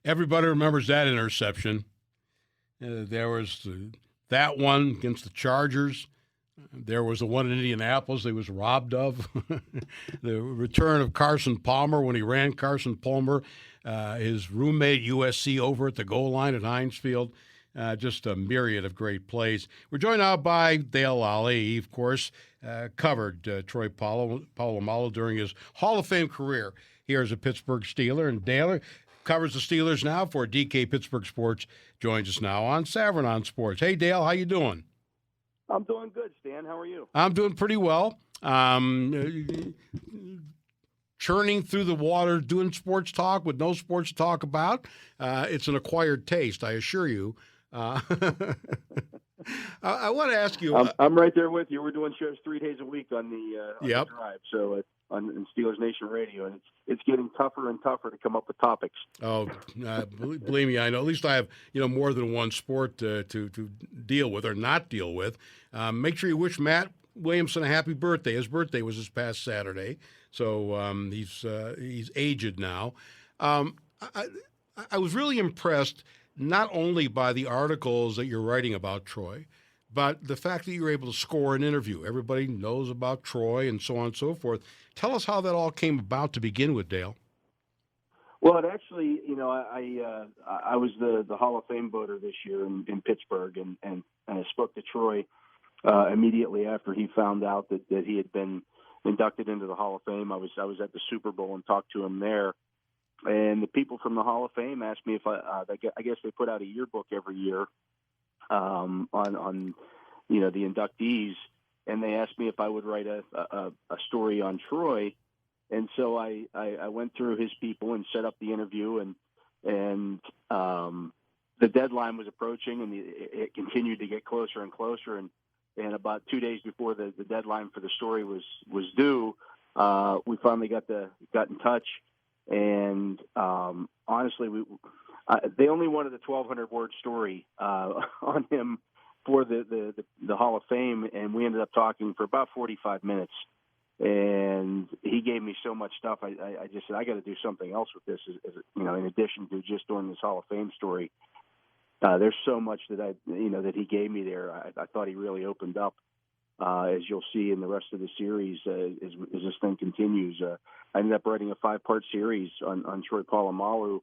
Everybody remembers that interception. There was that one against the Chargers. There was the one in Indianapolis he was robbed of. The return of Carson Palmer when he ran Carson Palmer, his roommate USC over at the goal line at Heinz Field. Just a myriad of great plays. We're joined now by Dale Lolley. He, of course, covered Troy Polamalu during his Hall of Fame career here as a Pittsburgh Steeler. And Dale covers the Steelers now for DK Pittsburgh Sports. Joins us now on Savran on Sports. Hey, Dale, how you doing? I'm doing good, Stan. How are you? I'm doing pretty well. Churning through the water, doing sports talk with no sports to talk about. It's an acquired taste, I assure you. I want to ask you. I'm right there with you. We're doing shows 3 days a week on the Yep. drive, so on Steelers Nation Radio, and it's getting tougher and tougher to come up with topics. Oh, believe me, I know. At least I have more than one sport to deal with or not deal with. Make sure you wish Matt Williamson a happy birthday. His birthday was this past Saturday, so he's aged now. I was really impressed not only by the articles that you're writing about Troy, but the fact that you were able to score an interview. Everybody knows about Troy and so on and so forth. Tell us how that all came about to begin with, Dale. Well, it actually, I was the Hall of Fame voter this year in Pittsburgh, and I spoke to Troy immediately after he found out that he had been inducted into the Hall of Fame. I was at the Super Bowl and talked to him there. And the people from the Hall of Fame asked me if I guess they put out a yearbook every year on the inductees, and they asked me if I would write a story on Troy. And so I went through his people and set up the interview, and the deadline was approaching, and it continued to get closer and closer. And about 2 days before the deadline for the story was due, we finally got in touch. And honestly, they only wanted a 1,200-word story on him for the Hall of Fame, and we ended up talking for about 45 minutes. And he gave me so much stuff. I just said I got to do something else with this, in addition to just doing this Hall of Fame story. There's so much that that he gave me there. I thought he really opened up. As you'll see in the rest of the series, as this thing continues. I ended up writing a 5-part series on Troy Polamalu.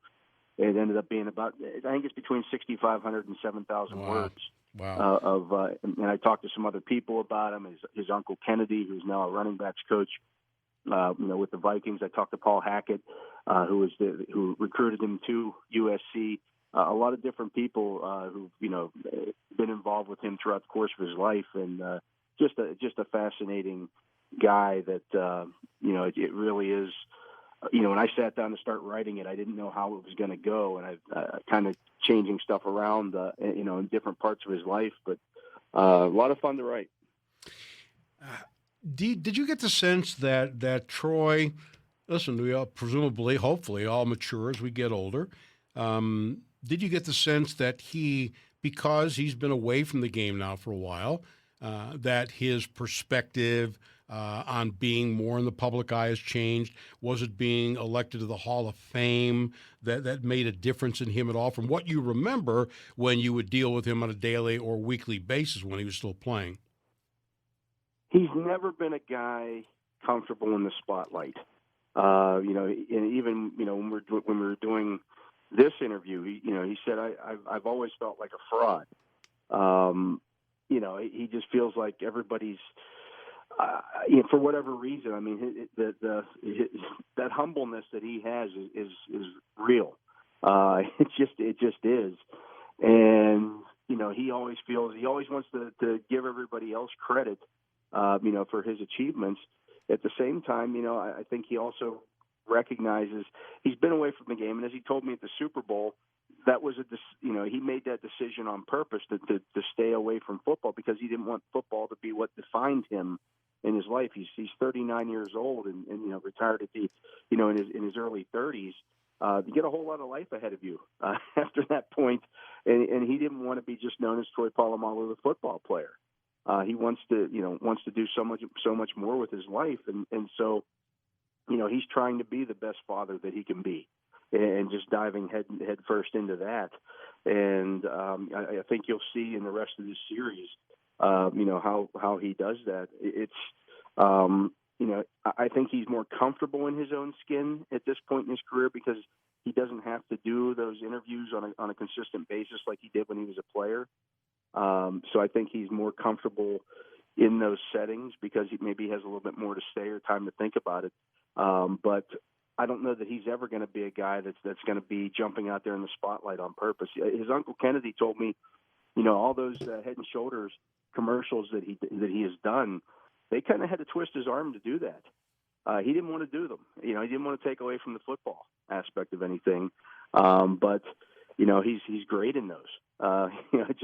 It ended up being about, I think it's between 6,500 and 7,000 words. Wow. And I talked to some other people about him, his uncle Kennedy, who's now a running backs coach, with the Vikings. I talked to Paul Hackett, who recruited him to USC. A lot of different people who've, been involved with him throughout the course of his life, and just a fascinating guy that, it really is. When I sat down to start writing it, I didn't know how it was going to go, and I kind of changing stuff around, in different parts of his life, but a lot of fun to write. Did you get the sense that Troy, listen, we all presumably, hopefully, all mature as we get older. Did you get the sense that because he's been away from the game now for a while, that his perspective on being more in the public eye has changed? Was it being elected to the Hall of Fame that made a difference in him at all from what you remember when you would deal with him on a daily or weekly basis when he was still playing? He's never been a guy comfortable in the spotlight. And even when we were doing this interview, he said, I've always felt like a fraud. He just feels like everybody's, for whatever reason. I mean, that humbleness that he has is real. It just is. And, he always wants to give everybody else credit, for his achievements. At the same time, I think he also recognizes he's been away from the game. And as he told me at the Super Bowl, that was he made that decision on purpose to stay away from football because he didn't want football to be what defined him in his life. He's 39 years old and retired at the, in his early 30s. You get a whole lot of life ahead of you after that point. And he didn't want to be just known as Troy Polamalu, the football player. He wants to do so much more with his life. And so, he's trying to be the best father that he can be. and just diving head first into that. And I think you'll see in the rest of this series, how he does that. It's I think he's more comfortable in his own skin at this point in his career because he doesn't have to do those interviews on a consistent basis like he did when he was a player. So I think he's more comfortable in those settings because he maybe has a little bit more to say or time to think about it. But I don't know that he's ever going to be a guy that's going to be jumping out there in the spotlight on purpose. His Uncle Kennedy told me, all those Head and Shoulders commercials that he has done, they kind of had to twist his arm to do that. He didn't want to do them. He didn't want to take away from the football aspect of anything. But he's great in those. It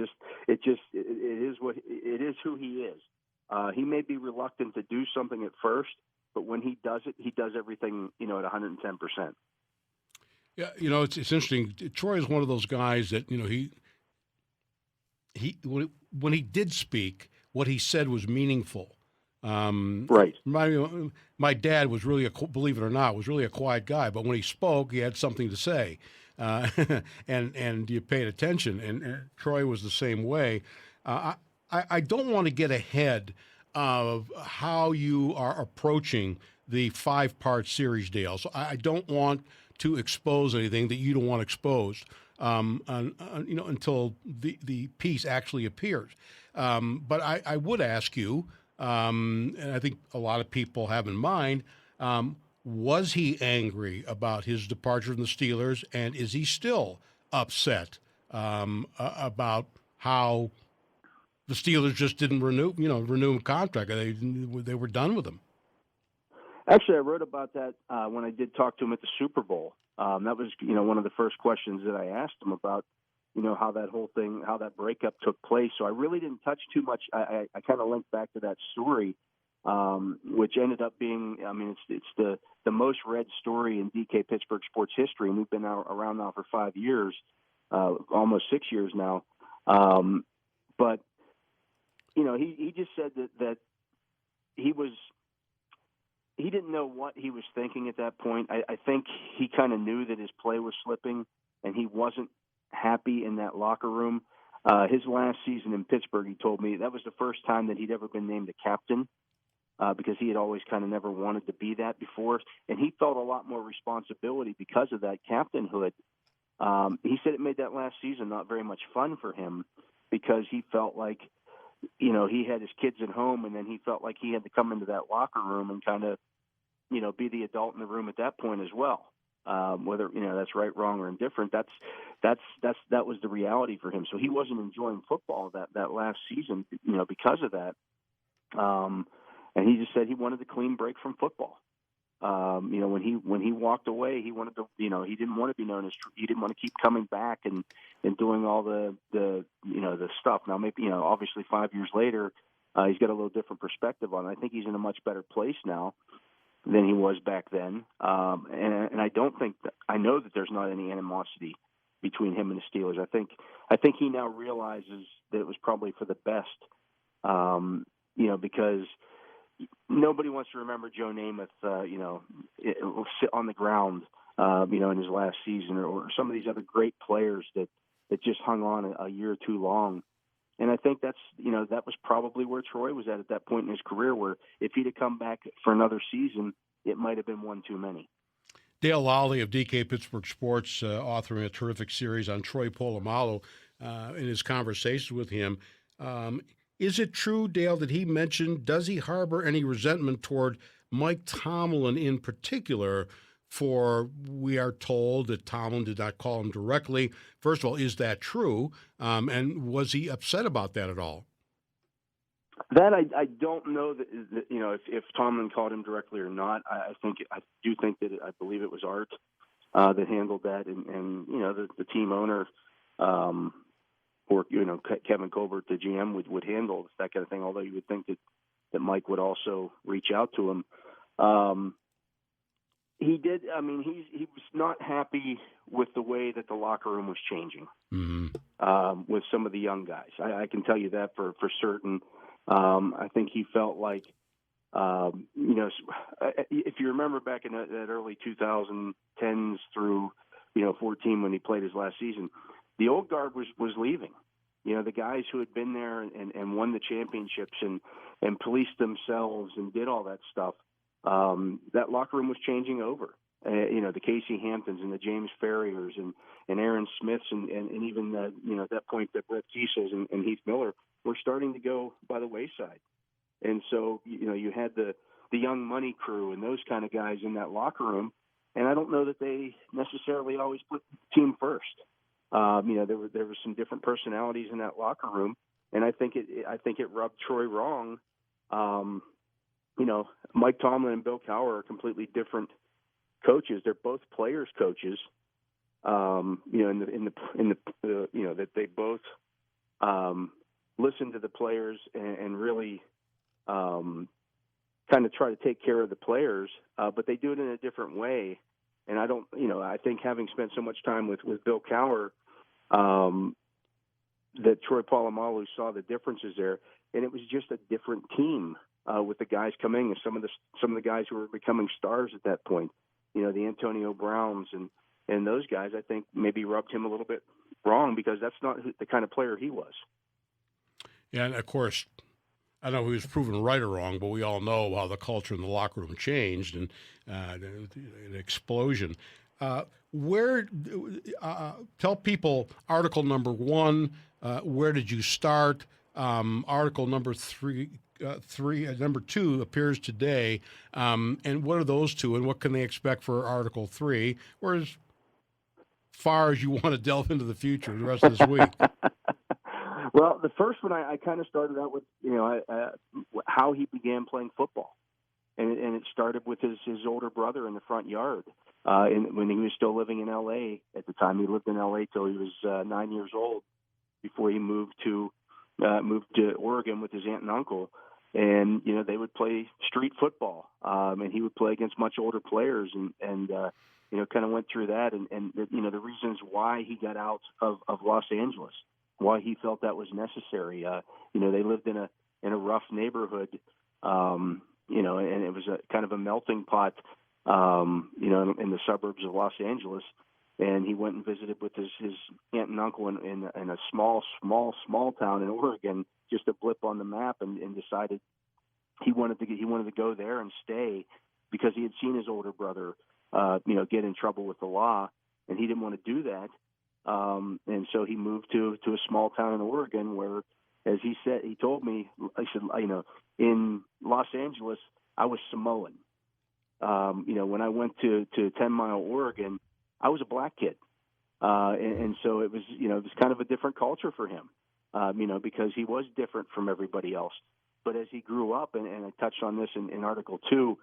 is who he is. He may be reluctant to do something at first, but when he does it, he does everything, at 110%. Yeah, it's interesting. Troy is one of those guys that, he when he did speak, what he said was meaningful. Right. My dad was really, believe it or not, was really a quiet guy, but when he spoke, he had something to say, and you paid attention. And Troy was the same way. I don't want to get ahead of how you are approaching the 5-part series, Dale. So I don't want to expose anything that you don't want exposed, until the piece actually appears. But I would ask you, and I think a lot of people have in mind, was he angry about his departure from the Steelers, and is he still upset about how the Steelers just didn't renew a contract? They were done with him. Actually, I wrote about that when I did talk to him at the Super Bowl. That was, one of the first questions that I asked him about, how that whole thing, how that breakup took place. So I really didn't touch too much. I kind of linked back to that story, which ended up being, it's the most read story in DK Pittsburgh sports history, and we've been around now for 5 years, almost 6 years now. But he just said that he didn't know what he was thinking at that point. I think he kind of knew that his play was slipping, and he wasn't happy in that locker room. His last season in Pittsburgh, he told me that was the first time that he'd ever been named a captain, because he had always kind of never wanted to be that before, and he felt a lot more responsibility because of that captainhood. He said it made that last season not very much fun for him because he felt like, he had his kids at home, and then he felt like he had to come into that locker room and kind of, be the adult in the room at that point as well. Whether that's right, wrong, or indifferent, that was the reality for him. So he wasn't enjoying football that last season, because of that. And he just said he wanted a clean break from football. When he walked away, he wanted to, he didn't want to be known as, he didn't want to keep coming back and doing all the stuff. Now, maybe, obviously 5 years later, he's got a little different perspective on it. I think he's in a much better place now than he was back then. And I don't think I know that there's not any animosity between him and the Steelers. I think he now realizes that it was probably for the best, because nobody wants to remember Joe Namath, sit on the ground, in his last season, or some of these other great players that just hung on a year too long. And I think that's, that was probably where Troy was at that point in his career, where if he'd have come back for another season, it might have been one too many. Dale Lolley of DK Pittsburgh Sports, authoring a terrific series on Troy Polamalu, in his conversations with him. Is it true, Dale, that he mentioned, does he harbor any resentment toward Mike Tomlin in particular? For we are told that Tomlin did not call him directly. First of all, is that true? And was he upset about that at all? That I don't know that if Tomlin called him directly or not. I do think that I believe it was Art that handled that, and the team owner or Kevin Colbert, the GM, would handle that kind of thing. Although you would think that Mike would also reach out to him. He did. I mean, he was not happy with the way that the locker room was changing with some of the young guys. I can tell you that for certain. I think he felt like, if you remember back in that early 2010s through 14 when he played his last season. The old guard was leaving. The guys who had been there and won the championships and policed themselves and did all that stuff. That locker room was changing over. The Casey Hamptons and the James Ferriers and Aaron Smiths and even at that point the Brett Kiesels and Heath Miller were starting to go by the wayside. And so you had the young money crew and those kind of guys in that locker room. And I don't know that they necessarily always put the team first. There were some different personalities in that locker room, and I think it rubbed Troy wrong. Mike Tomlin and Bill Cowher are completely different coaches. They're both players' coaches. That they both listen to the players and really kind of try to take care of the players, but they do it in a different way. And I think having spent so much time with Bill Cowher, that Troy Polamalu saw the differences there, and it was just a different team with the guys coming and some of the guys who were becoming stars at that point. The Antonio Browns and those guys, I think maybe rubbed him a little bit wrong because that's not the kind of player he was. Yeah, and of course, I don't know if he was proven right or wrong, but we all know how the culture in the locker room changed and an explosion. Tell people article number 1, where did you start? Article number 3, number 2 appears today. And what are those two, and what can they expect for article 3? Or as far as you want to delve into the future the rest of this week. Well, the first one I kind of started out with, how he began playing football. And it started with his older brother in the front yard. When he was still living in L.A. at the time. He lived in L.A. till he was 9 years old before he moved to Oregon with his aunt and uncle. And, they would play street football. And he would play against much older players and kind of went through that. And the reasons why he got out of Los Angeles, why he felt that was necessary. They lived in a rough neighborhood, and it was a kind of a melting pot, in the suburbs of Los Angeles. And he went and visited with his aunt and uncle in a small town in Oregon, just a blip on the map, and decided he wanted to go there and stay because he had seen his older brother, get in trouble with the law, and he didn't want to do that. And so he moved to a small town in Oregon where, as he told me, in Los Angeles, I was Samoan. When I went to 10 Mile, Oregon, I was a black kid. And so it was kind of a different culture for him, because he was different from everybody else. But as he grew up, and I touched on this in Article 2,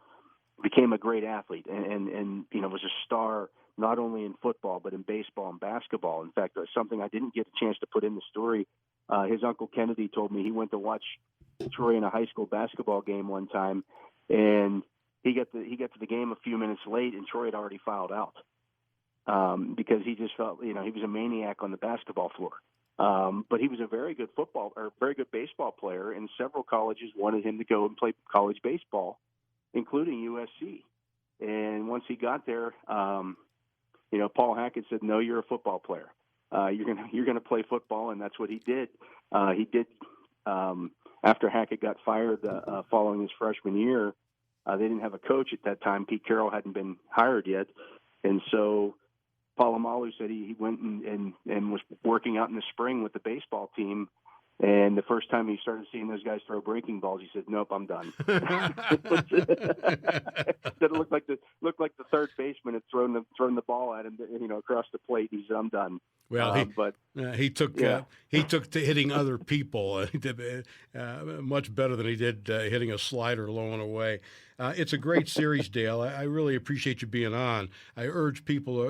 became a great athlete and was a star not only in football, but in baseball and basketball. In fact, something I didn't get a chance to put in the story, his Uncle Kennedy told me he went to watch Troy in a high school basketball game one time, and he got to the game a few minutes late, and Troy had already fouled out because he just felt, he was a maniac on the basketball floor. But he was a very good baseball player, and several colleges wanted him to go and play college baseball, including USC. And once he got there, Paul Hackett said, "No, you're a football player. You're gonna play football," and that's what he did. After Hackett got fired following his freshman year, they didn't have a coach at that time. Pete Carroll hadn't been hired yet, and so Polamalu said he went and was working out in the spring with the baseball team. And the first time he started seeing those guys throw breaking balls, he said, "Nope, I'm done." It looked like the third baseman had thrown the ball at him, across the plate. He said, "I'm done." Well, he took to hitting other people much better than he did hitting a slider low and away. It's a great series, Dale. I really appreciate you being on. I urge people.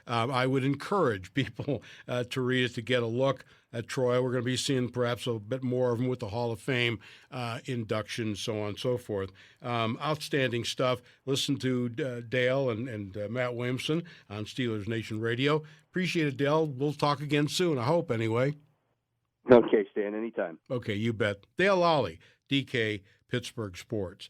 I would encourage people to read it, to get a look at Troy. We're going to be seeing perhaps a bit more of him with the Hall of Fame induction, so on and so forth. Outstanding stuff. Listen to Dale and Matt Williamson on Steelers Nation Radio. Appreciate it, Dale. We'll talk again soon, I hope, anyway. Okay, Stan, anytime. Okay, you bet. Dale Lolley, DK Pittsburgh Sports.